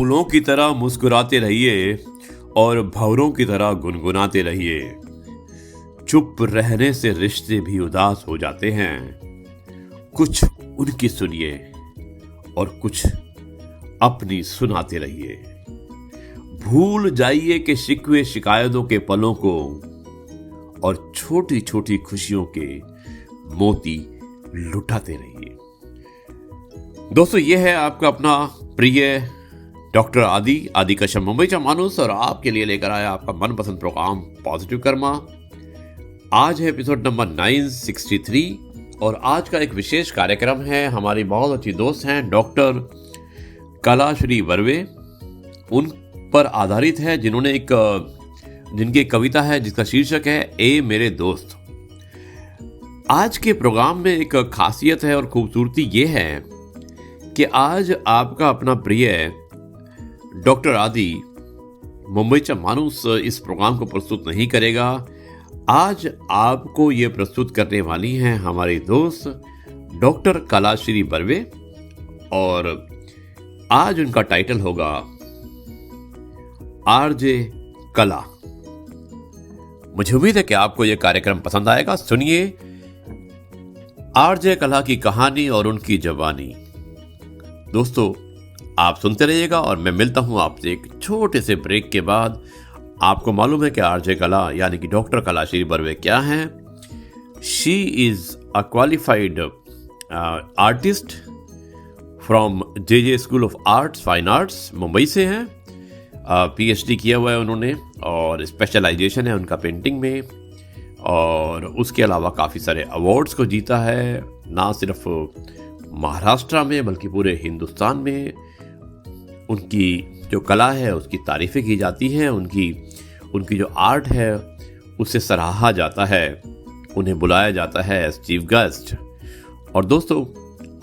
फूलों की तरह मुस्कुराते रहिए और भंवरों की तरह गुनगुनाते रहिए। चुप रहने से रिश्ते भी उदास हो जाते हैं। कुछ उनकी सुनिए और कुछ अपनी सुनाते रहिए। भूल जाइए कि शिकवे शिकायतों के पलों को और छोटी छोटी खुशियों के मोती लुटाते रहिए। दोस्तों, ये है आपका अपना प्रिय डॉक्टर आदि कश्यप, मुंबईचा माणूस, और आपके लिए लेकर आया आपका मनपसंद प्रोग्राम पॉजिटिव कर्मा। आज है एपिसोड नंबर 963 और आज का एक विशेष कार्यक्रम है। हमारी बहुत अच्छी दोस्त हैं डॉक्टर कलाश्री बर्वे, उन पर आधारित है, जिनकी कविता है जिसका शीर्षक है ए मेरे दोस्त। आज के प्रोग्राम में एक खासियत है और खूबसूरती ये है कि आज आपका अपना प्रिय डॉक्टर आदि, मुंबईचा माणूस, इस प्रोग्राम को प्रस्तुत नहीं करेगा। आज आपको ये प्रस्तुत करने वाली हैं हमारी दोस्त डॉक्टर कलाश्री बर्वे, और आज उनका टाइटल होगा आरजे कला। मुझे उम्मीद है कि आपको यह कार्यक्रम पसंद आएगा। सुनिए आरजे कला की कहानी और उनकी जवानी। दोस्तों, आप सुनते रहिएगा और मैं मिलता हूं आपसे एक छोटे से ब्रेक के बाद। आपको मालूम है कि आरजे कला यानी कि डॉक्टर कलाश्री बर्वे क्या हैं। She is a qualified artist from J school of arts fine arts, Mumbai से हैं। पीएचडी किया हुआ है उन्होंने और स्पेशलाइजेशन है उनका पेंटिंग में, और उसके अलावा काफ़ी सारे अवार्ड्स को जीता है, ना सिर्फ महाराष्ट्र में बल्कि पूरे हिंदुस्तान में। उनकी जो कला है उसकी तारीफ़ें की जाती हैं, उनकी जो आर्ट है उससे सराहा जाता है, उन्हें बुलाया जाता है एज चीफ गेस्ट। और दोस्तों,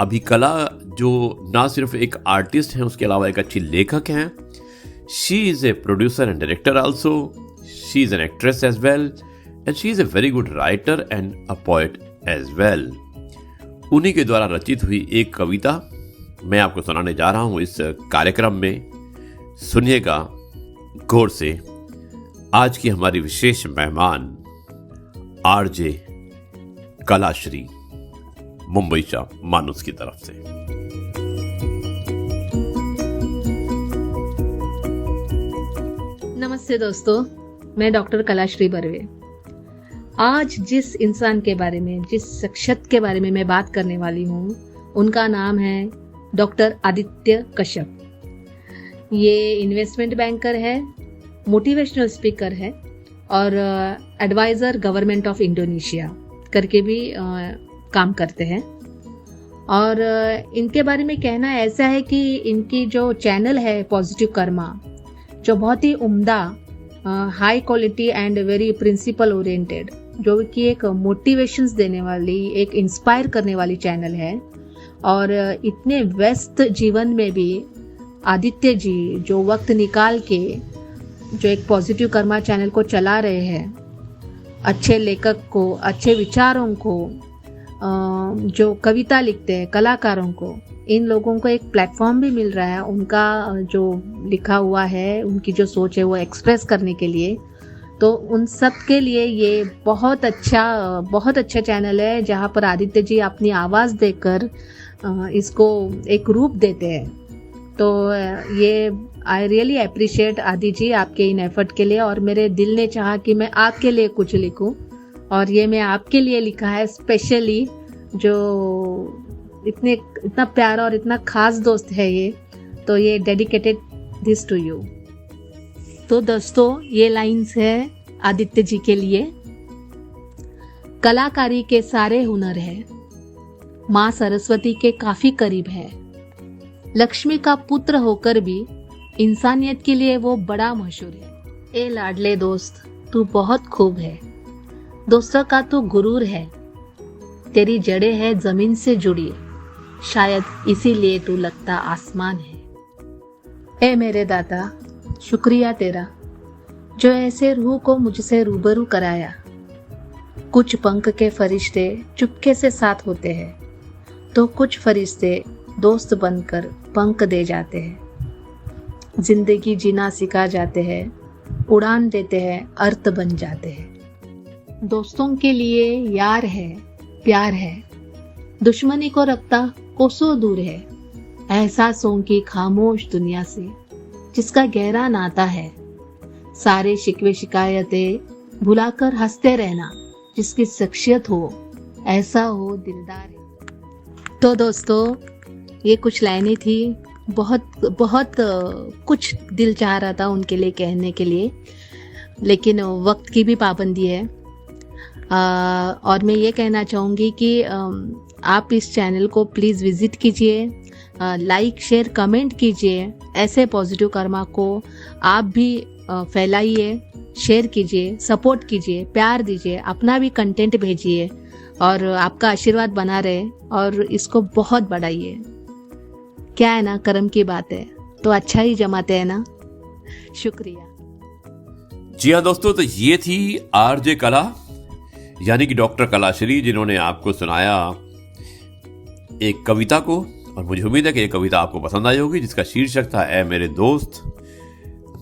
अभी कला जो ना सिर्फ एक आर्टिस्ट हैं उसके अलावा एक अच्छी लेखक हैं। She is a producer and director also, she is an actress as well, and she is a very good writer and a poet as well. उन्हीं के द्वारा रचित हुई एक कविता मैं आपको सुनाने जा रहा हूँ इस कार्यक्रम में। सुनिएगा गौर से। आज की हमारी विशेष मेहमान आरजे कलाश्री, मुंबईचा माणूस की तरफ से। नमस्ते दोस्तों, मैं डॉक्टर कलाश्री बर्वे। आज जिस इंसान के बारे में, जिस शख्सियत के बारे में मैं बात करने वाली हूँ, उनका नाम है डॉक्टर आदित्य कश्यप। ये इन्वेस्टमेंट बैंकर है, मोटिवेशनल स्पीकर है और एडवाइज़र गवर्नमेंट ऑफ इंडोनेशिया करके भी काम करते हैं। और इनके बारे में कहना ऐसा है कि इनकी जो चैनल है पॉजिटिव कर्मा, जो बहुत ही उम्दा, high quality and very principle oriented, जो कि एक मोटिवेशंस देने वाली, एक इंस्पायर करने वाली चैनल है। और इतने व्यस्त जीवन में भी आदित्य जी जो वक्त निकाल के जो एक पॉजिटिव कर्मा चैनल को चला रहे हैं, अच्छे लेखक को, अच्छे विचारों को, जो कविता लिखते हैं कलाकारों को, इन लोगों को एक प्लेटफॉर्म भी मिल रहा है उनका जो लिखा हुआ है, उनकी जो सोच है वो एक्सप्रेस करने के लिए। तो उन सब के लिए ये बहुत अच्छा चैनल है, जहाँ पर आदित्य जी अपनी आवाज़ देकर इसको एक रूप देते हैं। तो ये आई रियली अप्रिशिएट आदि जी आपके इन एफर्ट के लिए। और मेरे दिल ने चाहा कि मैं आपके लिए कुछ लिखूं, और ये मैं आपके लिए लिखा है स्पेशली, जो इतना प्यारा और इतना खास दोस्त है ये। तो ये डेडिकेटेड दिस टू यू। तो दोस्तों, ये लाइंस है आदित्य जी के लिए। कलाकारी के सारे हुनर है, माँ सरस्वती के काफी करीब है। लक्ष्मी का पुत्र होकर भी इंसानियत के लिए वो बड़ा मशहूर है। ए लाडले दोस्त, तू बहुत खूब है, दोस्तों का तू गुरूर है, तेरी जड़ें है जमीन से जुड़ी, शायद इसीलिए तू लगता आसमान है। ए मेरे दादा, शुक्रिया तेरा, जो ऐसे रूह को मुझसे रूबरू कराया। कुछ पंख के फरिश्ते चुपके से साथ होते हैं, तो कुछ फरिश्ते दोस्त बनकर पंख दे जाते हैं। जिंदगी जीना सिखा जाते हैं, उड़ान देते हैं, अर्थ बन जाते हैं। दोस्तों के लिए यार है, प्यार है, दुश्मनी को रखता कोसों दूर है। एहसासों की खामोश दुनिया से जिसका गहरा नाता है, सारे शिकवे शिकायतें भुलाकर हंसते रहना, जिसकी शख्सियत हो, ऐसा हो दिलदार है। तो दोस्तों, ये कुछ लाइनें थी, बहुत बहुत कुछ दिल चाह रहा था उनके लिए कहने के लिए, लेकिन वक्त की भी पाबंदी है। और मैं ये कहना चाहूँगी कि आप इस चैनल को प्लीज़ विज़िट कीजिए, लाइक शेयर कमेंट कीजिए। ऐसे पॉजिटिव कर्मा को आप भी फैलाइए, शेयर कीजिए, सपोर्ट कीजिए, प्यार दीजिए, अपना भी कंटेंट भेजिए और आपका आशीर्वाद बना रहे और इसको बहुत बढ़ाइए। क्या है ना, कर्म की बात है तो अच्छा ही जमाते हैं ना। शुक्रिया। जी हाँ दोस्तों, तो ये थी आरजे कला यानी कि डॉक्टर कलाश्री, जिन्होंने आपको सुनाया एक कविता को, और मुझे उम्मीद है कि ये कविता आपको पसंद आई होगी, जिसका शीर्षक था ऐ मेरे दोस्त।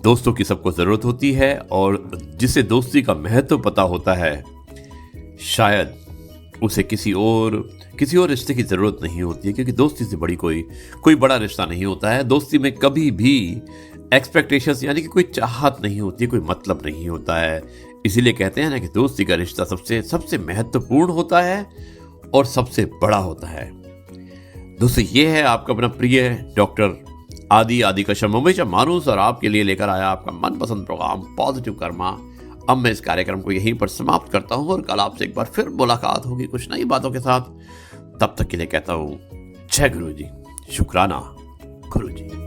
दोस्तों की सबको ज़रूरत होती है, और जिसे दोस्ती का महत्व पता होता है, शायद उसे किसी और रिश्ते की ज़रूरत नहीं होती है, क्योंकि दोस्ती से बड़ी कोई बड़ा रिश्ता नहीं होता है। दोस्ती में कभी भी एक्सपेक्टेशंस यानी कि कोई चाहत नहीं होती, कोई मतलब नहीं होता है। इसीलिए कहते हैं ना कि दोस्ती का रिश्ता सबसे महत्वपूर्ण होता है और सबसे बड़ा होता है। दोस्तों, ये है आपका अपना प्रिय डॉक्टर आदि कश्यप हमेशा मानूस, और आपके लिए लेकर आया आपका मनपसंद प्रोग्राम पॉजिटिव कर्मा। अब मैं इस कार्यक्रम को यहीं पर समाप्त करता हूं, और कल आपसे एक बार फिर मुलाकात होगी कुछ नई बातों के साथ। तब तक के लिए कहता हूं जय गुरु जी, शुक्राना गुरु जी।